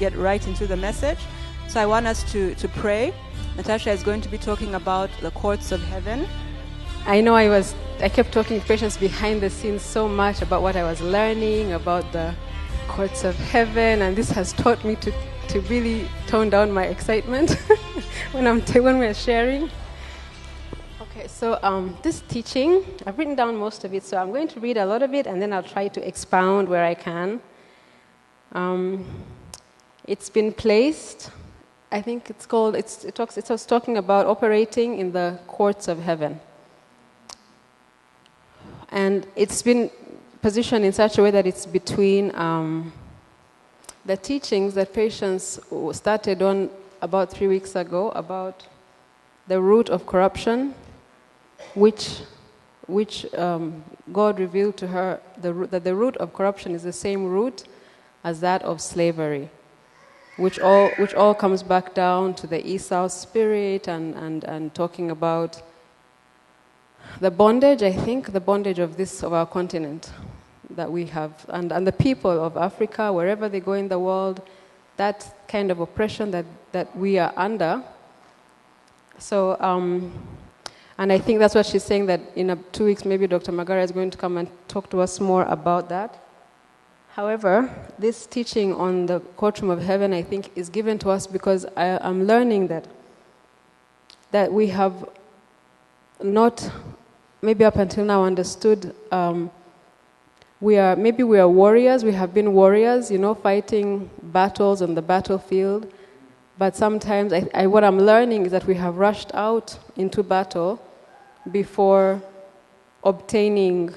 get right into the message. So I want us to pray. Natasha is going to be talking about the courts of heaven. I know I kept talking to patients behind the scenes so much about what I was learning about the courts of heaven, and this has taught me to really tone down my excitement when we're sharing. Okay, so this teaching, I've written down most of it, so I'm going to read a lot of it, and then I'll try to expound where I can. It's been placed, I think it's called, it was talking about operating in the courts of heaven. And it's been positioned in such a way that it's between the teachings that patients started on about 3 weeks ago about the root of corruption, which God revealed to her that the root of corruption is the same root as that of slavery, which all comes back down to the Esau spirit and talking about the bondage, I think, the bondage of our continent that we have, and the people of Africa, wherever they go in the world, that kind of oppression that we are under. So, and I think that's what she's saying, that in 2 weeks maybe Dr. Magara is going to come and talk to us more about that. However, this teaching on the courtroom of heaven, I think, is given to us because I'm learning that we have not, maybe up until now, understood we are warriors. We have been warriors, fighting battles on the battlefield. But sometimes what I'm learning is that we have rushed out into battle before obtaining,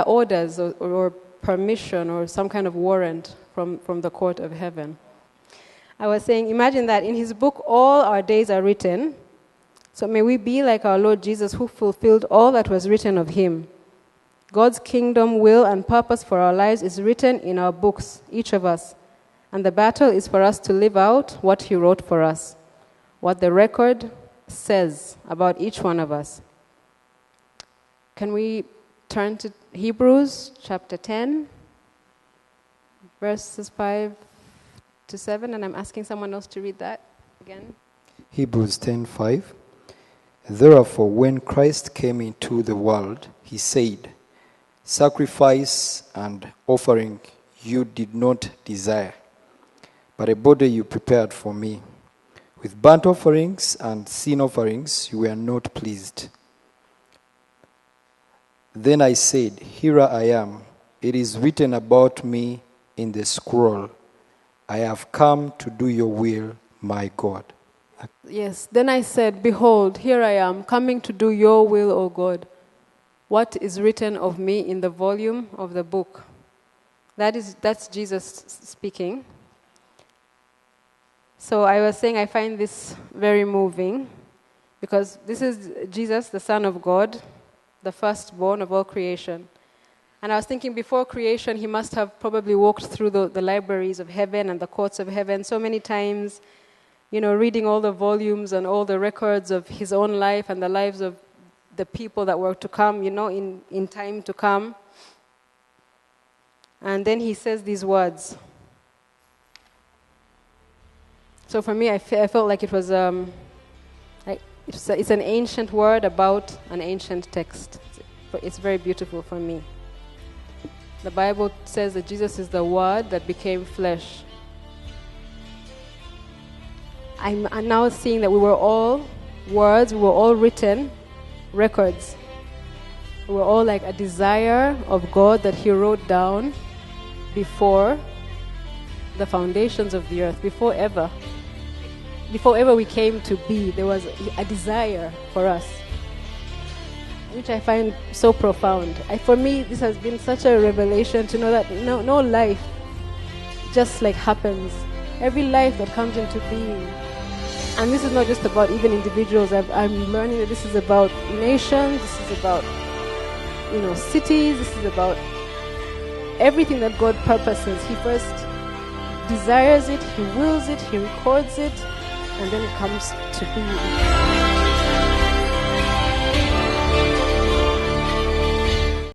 orders or permission or some kind of warrant from the court of heaven. I was saying, imagine that in his book, all our days are written. So may we be like our Lord Jesus, who fulfilled all that was written of him. God's kingdom, will, and purpose for our lives is written in our books, each of us. And the battle is for us to live out what he wrote for us, what the record says about each one of us. Can we turn to Hebrews chapter 10, verses 5 to 7, and I'm asking someone else to read that again. Hebrews 10:5. Therefore, when Christ came into the world, he said, "Sacrifice and offering you did not desire, but a body you prepared for me. With burnt offerings and sin offerings you were not pleased. Then I said, Here I am. It is written about me in the scroll. I have come to do your will, my God." Yes, then I said, "Behold, here I am, coming to do your will, O God. What is written of me in the volume of the book?" That's Jesus speaking. So I was saying I find this very moving because this is Jesus, the Son of God, the firstborn of all creation. And I was thinking before creation, he must have probably walked through the libraries of heaven and the courts of heaven so many times, reading all the volumes and all the records of his own life and the lives of the people that were to come, in time to come. And then he says these words. So for me, I felt like it was it's an ancient word about an ancient text. It's very beautiful for me. The Bible says that Jesus is the Word that became flesh. I'm now seeing that we were all words, we were all written records. We were all like a desire of God that he wrote down before the foundations of the earth, before ever we came to be. There was a desire for us, which I find so profound. For me, this has been such a revelation to know that no life just happens. Every life that comes into being. And this is not just about even individuals. I'm learning that this is about nations, this is about cities, this is about everything that God purposes. He first desires it, he wills it, he records it, and then it comes to be.